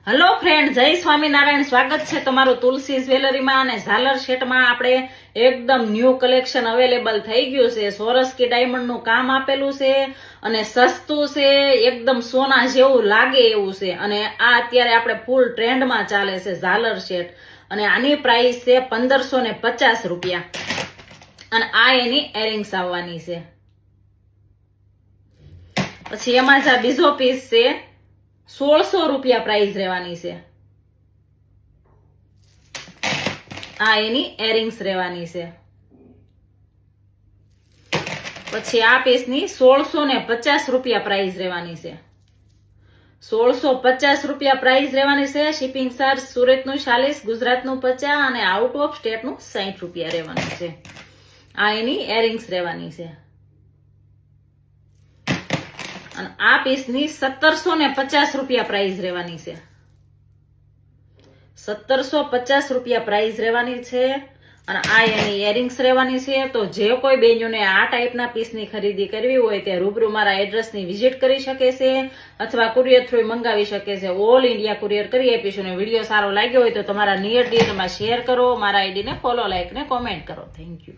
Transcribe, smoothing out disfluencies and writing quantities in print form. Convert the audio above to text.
Hello friend, જય સ્વામિનારાયણ. સ્વાગત છે તમારું તુલસી જ્વેલરીમાં અને ઝાલર સેટમાં. આપણે એકદમ ન્યૂ કલેક્શન અવેલેબલ થઈ ગયું છે. સોરસ્કી ડાયમંડ નું કામ આપેલું છે અને સસ્તું છે, એકદમ સોના જેવું લાગે એવું છે. અને આ અત્યારે આપણે ફૂલ ટ્રેન્ડમાં ચાલે છે ઝાલર સેટ, અને આની પ્રાઇસ છે 1550 રૂપિયા. અને આ એની એરિંગ્સ આવવાની છે. પછી એમાં જ આ બીજો પીસ છે, 1600 રૂપિયા પ્રાઇસ રહેવાની છે. આ એની એરિંગ્સ રહેવાની છે. પછી આ પીસની 1650 રૂપિયા પ્રાઇસ રહેવાની છે. 1650 રૂપિયા પ્રાઇસ રહેવાની છે. શિપિંગ ચાર્જ સુરતનું 40, ગુજરાતનું 50 અને આઉટ ઓફ સ્ટેટનું 60 રૂપિયા રહેવાનું છે. આ એની એરિંગ્સ રહેવાની છે. અને આ પીસની 1750 રૂપિયા પ્રાઇસ રહેવાની છે. 1750 રૂપિયા પ્રાઇસ રહેવાની છે. અને આ એની એરિંગ્સ રહેવાની છે. તો જે કોઈ બહેનોને આ ટાઈપના પીસની ખરીદી કરવી હોય તે રૂબરૂ મારા એડ્રેસની વિઝિટ કરી શકે છે અથવા કુરિયર થ્રુ મંગાવી શકે છે. ઓલ ઇન્ડિયા કુરિયર કરી આપીશું. અને વિડીયો સારો લાગ્યો હોય તો તમારા નિયર ડીએમાં શેર કરો, મારા આઈડીને ફોલો, લાઈક ને કોમેન્ટ કરો. Thank you.